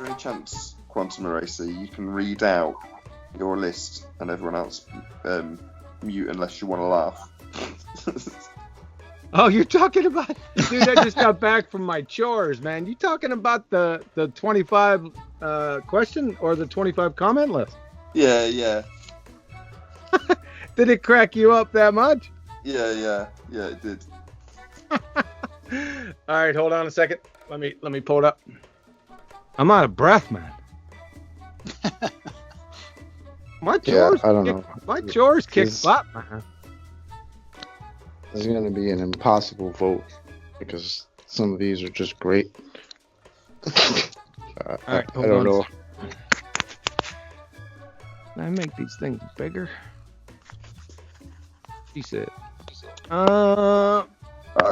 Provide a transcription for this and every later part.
there any chance, Quantum Eraser, you can read out your list and everyone else mute unless you want to laugh? Oh, you're talking about... Dude, I just got back from my chores, man. You talking about the 25 question or the 25 comment list? Yeah. Did it crack you up that much? Yeah, it did. All right, hold on a second. Let me pull it up. I'm out of breath, man. My chores, I don't know. My chores kick butt, man. There's going to be an impossible vote because some of these are just great. All right, I don't know. Can I make these things bigger? He said. I'll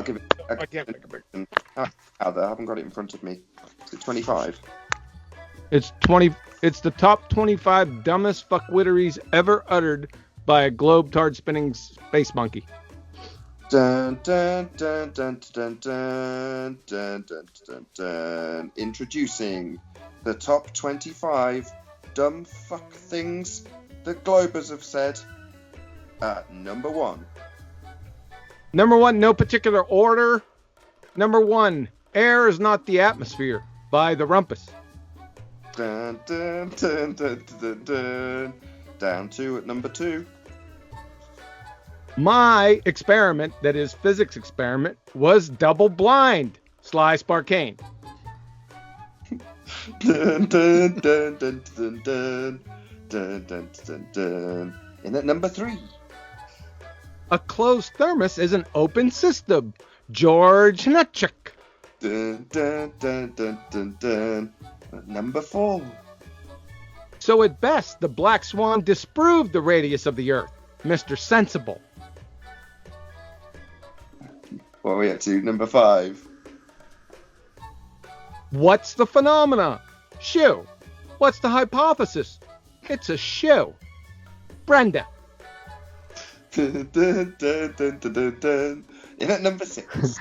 give it. I can't make it bigger. I haven't got it in front of me. Is it 25? It's 20. It's the top 25 dumbest fuckwitteries ever uttered by a globe-tard spinning space monkey. Dun, dun, dun, dun, dun, dun, dun, dun, dun, dun. Introducing the top 25 dumb fuck things that Globers have said at number 1. Number 1, no particular order. Number 1, air is not the atmosphere by the Rumpus. Dun, dun, dun, dun, dun, dun. Down to at number 2. My experiment, that is physics experiment, was double blind. Sly Sparkane. Dun, dun, dun, dun, dun, dun, dun, dun, dun, dun. And at number 3. A closed thermos is an open system. George Nutchuk. Dun, dun, dun, dun, dun, dun. At number 4. So at best, the Black Swan disproved the radius of the Earth. Mr. Sensible. What are we at to? Number 5. What's the phenomena? Shoe. What's the hypothesis? It's a shoe. Brenda. Dun, dun, dun, dun, dun, dun, dun. And at number 6.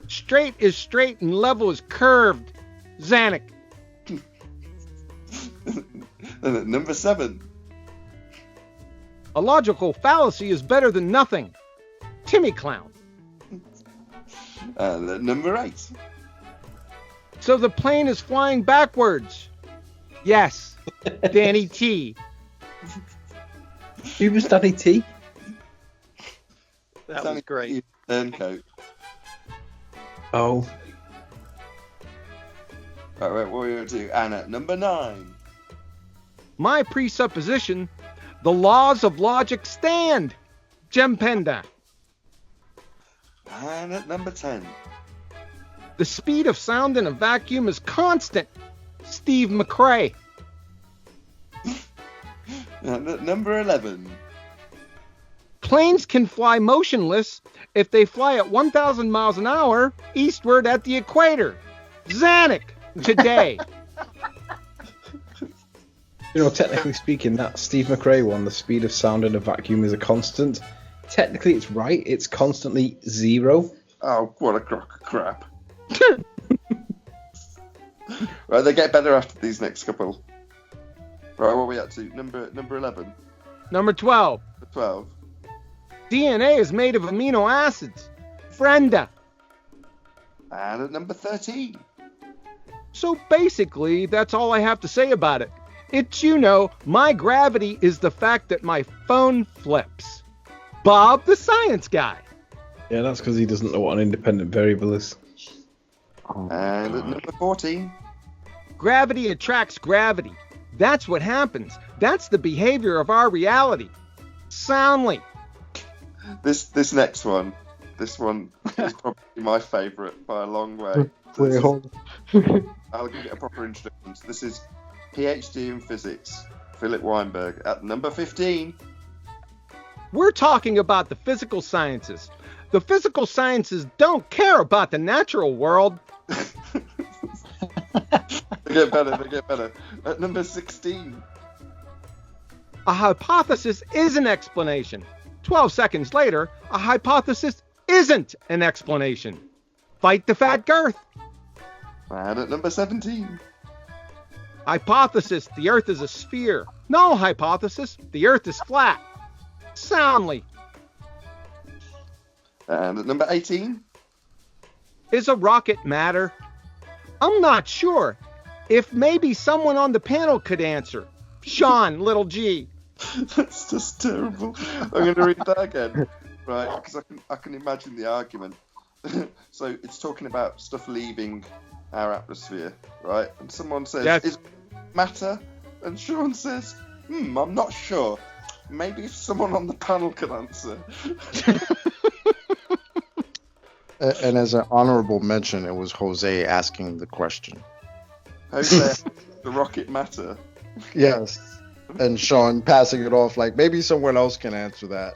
Straight is straight and level is curved. Zanuck. And at number 7. A logical fallacy is better than nothing. Timmy Clown. And at number 8. So the plane is flying backwards. Yes. Danny T. Who was Danny T? That was great. Turncoat. Oh. Right, what were we going to do? And at number 9. My presupposition, the laws of logic stand. Jem Penda. And at number 10. The speed of sound in a vacuum is constant. Steve McRae. And at number 11. Planes can fly motionless if they fly at 1,000 miles an hour eastward at the equator. Zanuck. Today. You know, technically speaking, that Steve McRae one, the speed of sound in a vacuum is a constant. Technically, it's right. It's constantly 0. Oh, what a crock of crap. Right, they get better after these next couple. Right, what are we at to? Number 11. Number 12. 12. DNA is made of amino acids. Brenda. And at number 13. So basically, that's all I have to say about it. It's, my gravity is the fact that my phone flips. Bob, the science guy. Yeah, that's because he doesn't know what an independent variable is. And at number 14. Gravity attracts gravity. That's what happens. That's the behavior of our reality. Soundly. This next one. This one is probably my favourite by a long way. Wait, hold on. I'll give it a proper introduction. So this is PhD in physics, Philip Weinberg, at number 15. We're talking about the physical sciences. The physical sciences don't care about the natural world. They get better. At number 16. A hypothesis is an explanation. 12 seconds later, a hypothesis isn't an explanation. Fight the fat girth. And at number 17. Hypothesis, the Earth is a sphere. No hypothesis, the Earth is flat. Soundly. And at number 18. Is a rocket matter? I'm not sure. If maybe someone on the panel could answer. Sean, little G. That's just terrible. I'm going to read that again. Right, because I can imagine the argument. So it's talking about stuff leaving our atmosphere, right? And someone says, Yes. Is matter? And Sean says, I'm not sure. Maybe if someone on the panel could answer. And as an honorable mention, it was Jose asking the question. Jose, the rocket matter? Yes. And Sean passing it off like, maybe someone else can answer that.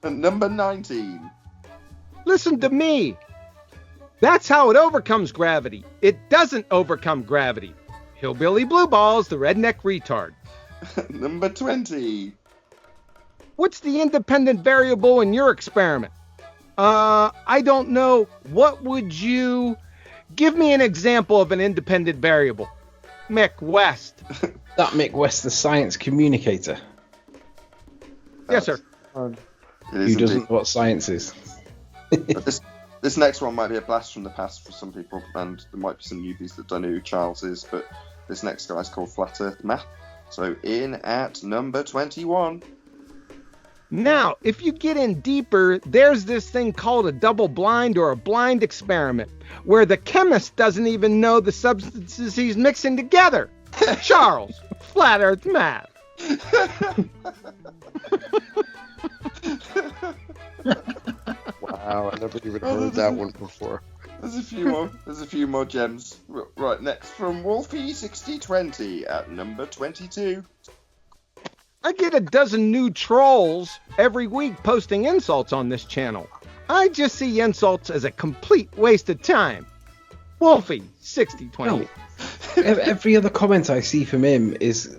And number 19. Listen to me. That's how it overcomes gravity. It doesn't overcome gravity. Hillbilly Blue Balls, the redneck retard. Number 20. What's the independent variable in your experiment? I don't know. What would you... Give me an example of an independent variable. Mick West. That Mick West, the science communicator. Yes, sir. It Who is doesn't indeed. know what science is? But this next one might be a blast from the past for some people, and there might be some newbies that don't know who Charles is, but this next guy's called Flat Earth Math. So in at number 21. Now, if you get in deeper, there's this thing called a double blind or a blind experiment, where the chemist doesn't even know the substances he's mixing together. Charles, Flat Earth Math. Wow, I never even heard that one before. There's a few more. There's a few more gems. Right, next from Wolfie6020 at number 22. I get a dozen new trolls every week posting insults on this channel. I just see insults as a complete waste of time. Wolfie6020. No. Every other comment I see from him is...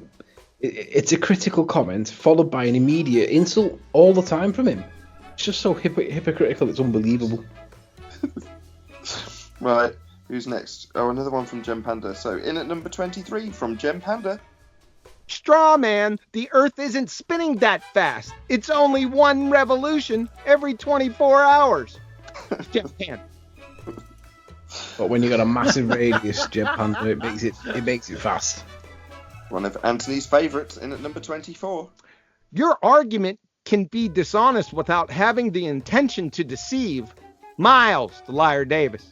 It's a critical comment followed by an immediate insult all the time from him. It's just so hypocritical, it's unbelievable. Right, who's next? Oh, another one from Gem Panda. So in at number 23 from Gem Panda. Straw man, the Earth isn't spinning that fast. It's only one revolution every 24 hours. Japan. But when you got a massive radius, Jeb Panda, it makes it fast. One of Anthony's favourites in at number 24. Your argument can be dishonest without having the intention to deceive. Miles, the liar Davis.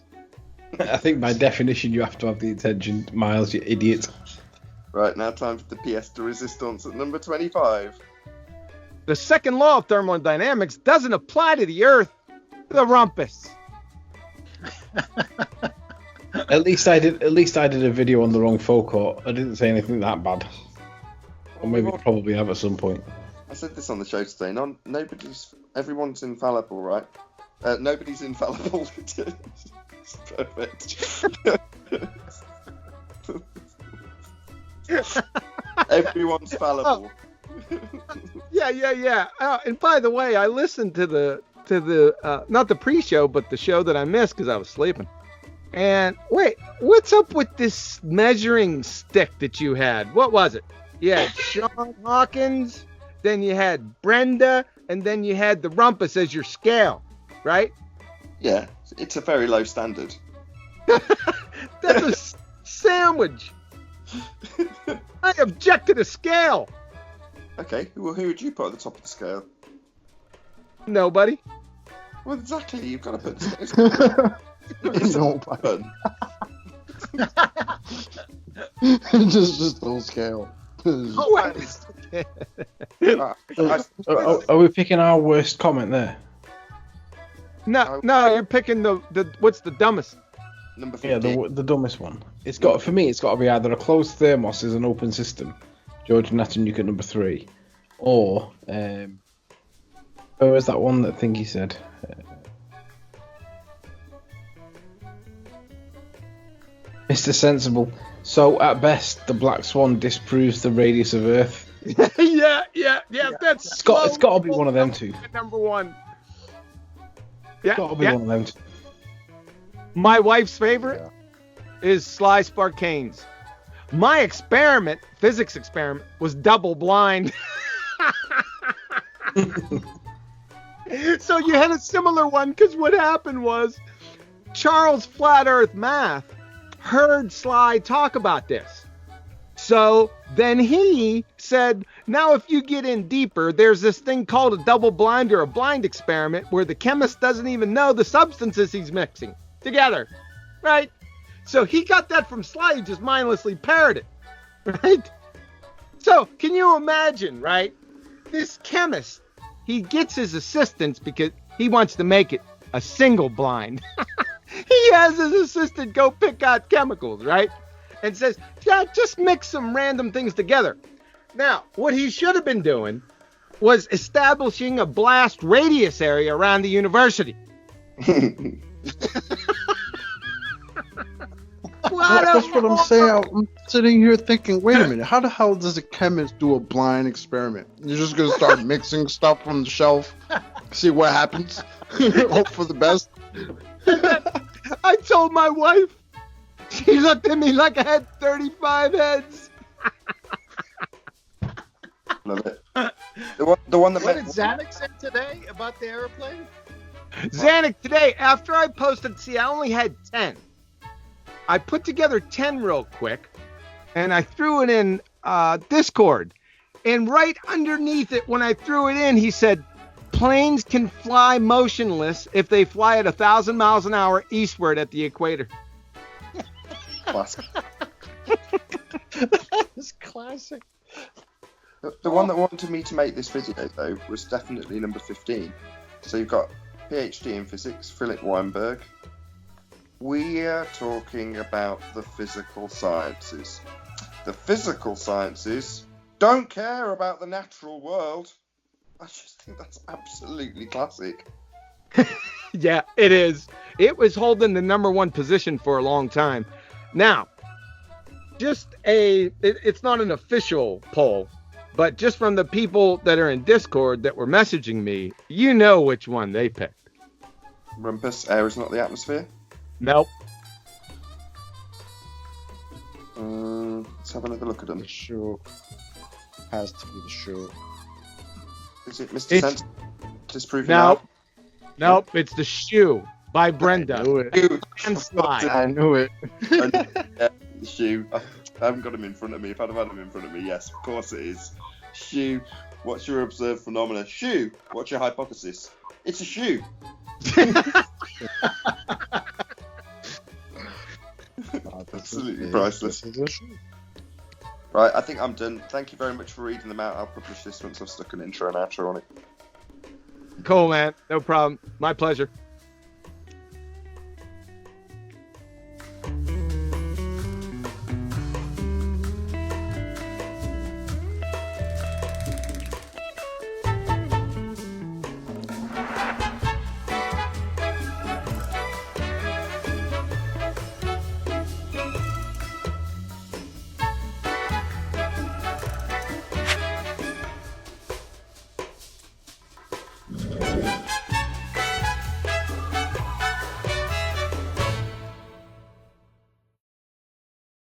I think by definition you have to have the intention, Miles, you idiot. Right, now time for the pièce de résistance at number 25. The second law of thermodynamics doesn't apply to the Earth. The rumpus. At least I did a video on the wrong forecourt. I didn't say anything that bad. Or maybe probably have at some point. I said this on the show today. Everyone's infallible, right? Nobody's infallible. It's perfect. Everyone's fallible. Yeah. And by the way, I listened to the not the pre-show, but the show that I missed because I was sleeping. And wait, what's up with this measuring stick that you had? What was it? You had Sean Hawkins, then you had Brenda, and then you had the rumpus as your scale, right? Yeah, it's a very low standard. That's a sandwich. I object to the scale. Okay, well, who would you put at the top of the scale? Nobody. Well, exactly, you've got to put the scale. Nobody. just full scale. Are we picking our worst comment there? No, you're picking the what's the dumbest? Number 15. Yeah, the dumbest one. It's got to be either a closed thermos as an open system, George Natanuke at number 3, or where was that one that thing he said? Mr. Sensible. So at best, the Black Swan disproves the radius of Earth. yeah. That's It's got to be one of them two. Number one. Yeah. Gotta be Yeah. one of them. My wife's favorite is Sly Sparkanes. My experiment, physics experiment, was double blind. So you had a similar one because what happened was Charles Flat Earth Math heard Sly talk about this. So then he said, now if you get in deeper, there's this thing called a double blind or a blind experiment where the chemist doesn't even know the substances he's mixing together, right? So he got that from Sly, he just mindlessly parroted it, right? So can you imagine, right? This chemist, he gets his assistants because he wants to make it a single blind. He has his assistant go pick out chemicals, right? And says, yeah, just mix some random things together. Now, what he should have been doing was establishing a blast radius area around the university. That's what I'm saying. I'm sitting here thinking, wait a minute, how the hell does a chemist do a blind experiment? You're just gonna start mixing stuff from the shelf, see what happens, hope for the best. I told my wife. She looked at me like I had 35 heads. Love it. The one that What did Zanuck say today about the airplane? Zanuck, today, after I posted, see, I only had 10. I put together 10 real quick, and I threw it in Discord. And right underneath it, when I threw it in, he said, planes can fly motionless if they fly at 1,000 miles an hour eastward at the equator. classic. It's classic. The one that wanted me to make this video, though, was definitely number 15. So you've got PhD in physics, Philip Weinberg. We are talking about the physical sciences. The physical sciences don't care about the natural world. I just think that's absolutely classic. Yeah, it is. It was holding the number one position for a long time. Now, it's not an official poll, but just from the people that are in Discord that were messaging me, you know which one they picked. Rumpus, air is not the atmosphere. Nope. Let's have another look at them. The shoe has to be the shoe. Is it Mr. It's- Sense? Disprove Nope. Nope. It's The Shoe by Brenda. I knew it. You. And Sly. I knew it. Yeah, the shoe. I haven't got him in front of me. If I'd have had him in front of me, yes, of course it is. Shoe. What's your observed phenomena? Shoe. What's your hypothesis? It's a shoe. Absolutely priceless. This is a shoe. Right, I think I'm done. Thank you very much for reading them out. I'll publish this once I've stuck an intro and outro on it. Cool, man. No problem. My pleasure.